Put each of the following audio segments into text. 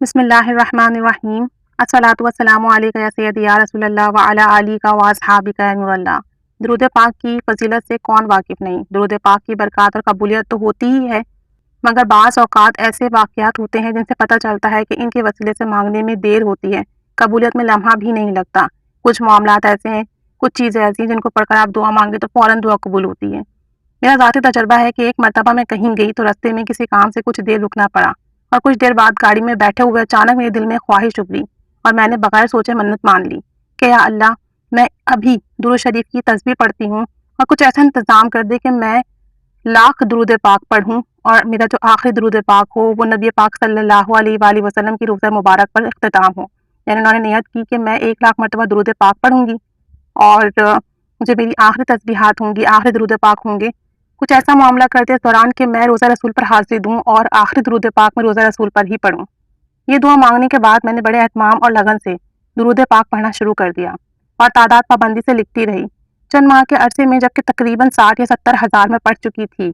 بسم اللہ الرحمن الرحیم۔ الصلاۃ والسلام علیک یا سیدی یا رسول اللہ وعلی آلک و اصحابک یا نور اللہ۔ درود پاک کی فضیلت سے کون واقف نہیں۔ درود پاک کی برکات اور قبولیت تو ہوتی ہی ہے، مگر بعض اوقات ایسے واقعات ہوتے ہیں جن سے پتہ چلتا ہے کہ ان کے وسیلے سے مانگنے میں دیر ہوتی ہے، قبولیت میں لمحہ بھی نہیں لگتا۔ کچھ معاملات ایسے ہیں، کچھ چیزیں ایسی ہیں جن کو پڑھ کر آپ دعا مانگے تو فوراً دعا قبول ہوتی ہے۔ میرا ذاتی تجربہ ہے کہ ایک مرتبہ میں کہیں گئی تو رستے میں کسی کام سے کچھ دیر رکنا پڑا، اور کچھ دیر بعد گاڑی میں بیٹھے ہوئے اچانک میرے دل میں خواہش ابھری اور میں نے بغیر سوچے منت مان لی کہ یا اللہ، میں ابھی درود شریف کی تسبیح پڑھتی ہوں اور کچھ ایسا انتظام کر دے کہ میں لاکھ درود پاک پڑھوں اور میرا جو آخری درود پاک ہو وہ نبی پاک صلی اللہ علیہ وآلہ وسلم کی روضہ مبارک پر اختتام ہو۔ یعنی انہوں نے نیت کی کہ میں 1,00,000 مرتبہ درود پاک پڑھوں گی اور جو میری آخری تسبیحات ہوں گی، آخری درود پاک ہوں گے، کچھ ایسا معاملہ کرتے اس دوران کہ میں روزہ رسول پر حاضری دوں اور آخری درود پاک میں روزہ رسول پر ہی پڑھوں۔ یہ دعا مانگنے کے بعد میں نے بڑے اہتمام اور لگن سے درود پاک پڑھنا شروع کر دیا اور تعداد پابندی سے لکھتی رہی۔ چند ماہ کے عرصے میں جبکہ تقریباً 60 یا 70 ہزار میں پڑھ چکی تھی،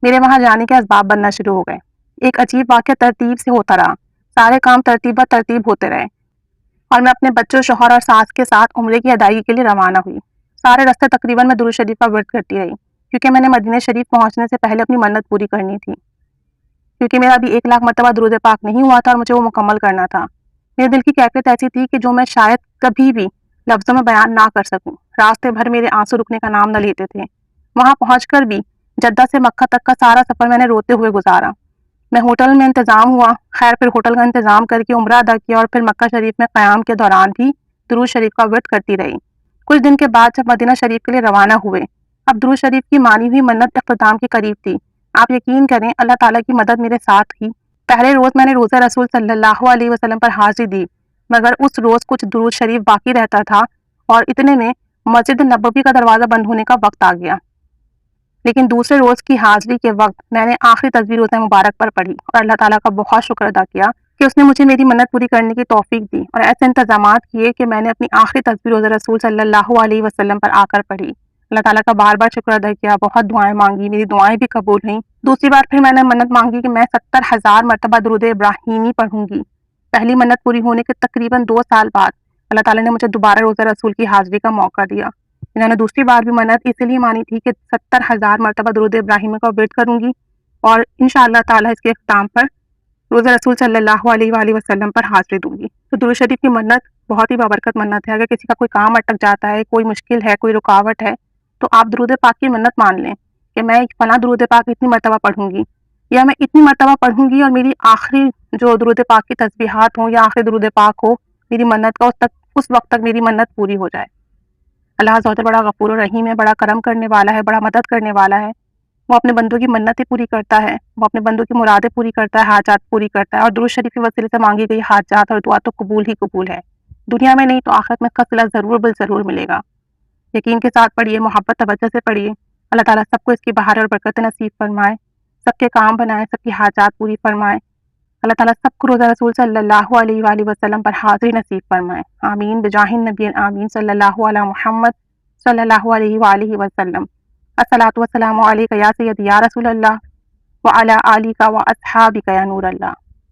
میرے وہاں جانے کے اسباب بننا شروع ہو گئے۔ ایک عجیب واقعہ ترتیب سے ہوتا رہا، سارے کام ترتیب بہ ترتیب ہوتے رہے اور میں اپنے بچوں، شوہر اور ساس کے ساتھ عمرے کی ادائیگی کے لیے روانہ ہوئی۔ سارے راستے تقریباً میں درود شریف کا ورد کرتی رہی، کیونکہ میں نے مدینہ شریف پہنچنے سے پہلے اپنی منت پوری کرنی تھی، کیونکہ میرا ابھی 1,00,000 مرتبہ درود پاک نہیں ہوا تھا اور مجھے وہ مکمل کرنا تھا۔ میرے دل کی کیفیت ایسی تھی کہ جو میں شاید کبھی بھی لفظوں میں بیان نہ کر سکوں۔ راستے بھر میرے آنسو رکنے کا نام نہ لیتے تھے۔ وہاں پہنچ کر بھی جدہ سے مکہ تک کا سارا سفر میں نے روتے ہوئے گزارا۔ میں ہوٹل میں انتظام ہوا، خیر پھر ہوٹل کا انتظام کر کے عمرہ ادا کیا اور پھر مکہ شریف میں قیام کے دوران بھی درود شریف کا ورد کرتی رہی۔ کچھ دن کے بعد جب مدینہ شریف کے لیے روانہ ہوئے، اب درود شریف کی مانی ہوئی منت اختتام کے قریب تھی۔ آپ یقین کریں، اللہ تعالیٰ کی مدد میرے ساتھ تھی۔ پہلے روز میں نے روزہ رسول صلی اللہ علیہ وسلم پر حاضری دی، مگر اس روز کچھ درود شریف باقی رہتا تھا اور اتنے میں مسجد نبوی کا دروازہ بند ہونے کا وقت آ گیا۔ لیکن دوسرے روز کی حاضری کے وقت میں نے آخری تسبیح روزہ مبارک پر پڑھی اور اللہ تعالیٰ کا بہت شکر ادا کیا کہ اس نے مجھے میری منت پوری کرنے کی توفیق دی اور ایسے انتظامات کیے کہ میں نے اپنی آخری تسبیح روزہ رسول صلی اللہ علیہ وسلم پر آ کر پڑھی۔ اللہ تعالیٰ کا بار بار شکر ادا کیا، بہت دعائیں مانگی، میری دعائیں بھی قبول ہوئیں۔ دوسری بار پھر میں نے منت مانگی کہ میں 70,000 مرتبہ درود ابراہیمی پڑھوں گی۔ پہلی منت پوری ہونے کے تقریباً 2 سال بعد اللہ تعالیٰ نے مجھے دوبارہ روزہ رسول کی حاضری کا موقع دیا۔ میں نے دوسری بار بھی منت اس لیے مانی تھی کہ 70,000 مرتبہ درود ابراہیمی کا ورد کروں گی اور انشاءاللہ تعالیٰ اس کے اختتام پر روزہ رسول صلی اللہ علیہ وآلہ وسلم پر حاضری دوں گی۔ تو درود شریف کی منت بہت ہی بابرکت منت ہے۔ اگر کسی کا کوئی کام اٹک جاتا ہے، کوئی مشکل ہے، کوئی رکاوٹ ہے، تو آپ درود پاک کی منت مان لیں کہ میں فلاں درود پاک اتنی مرتبہ پڑھوں گی یا میں اتنی مرتبہ پڑھوں گی اور میری آخری جو درود پاک کی تسبیحات ہوں یا آخری درود پاک ہو میری منت کا، اس وقت تک میری منت پوری ہو جائے۔ اللہ عز و جل بڑا غفور و رحیم ہے، بڑا کرم کرنے والا ہے، بڑا مدد کرنے والا ہے۔ وہ اپنے بندوں کی منتیں پوری کرتا ہے، وہ اپنے بندوں کی مرادیں پوری کرتا ہے، حاجات پوری کرتا ہے، اور درود شریف کے وسیلے سے مانگی گئی حاجات اور دعا تو قبول ہی قبول ہے۔ دنیا میں نہیں تو آخرت میں اس کا صلہ ضرور بالضرور ملے گا۔ یقین کے ساتھ پڑھیے، محبت توجہ سے پڑھیے۔ اللہ تعالیٰ سب کو اس کی بہار اور برکت نصیب فرمائے، سب کے کام بنائے، سب کی حاجات پوری فرمائے۔ اللہ تعالیٰ سب کو روزہ رسول صلی اللہ علیہ وآلہ وسلم پر حاضری نصیب فرمائے، آمین بجاہ النبی آمین صلی اللہ علی محمد صلی اللہ علیہ وآلہ وسلم۔ الصلاۃ والسلام علیک یا سیدی یا رسول اللہ وعلی آلک و اصحابک یا نور اللہ۔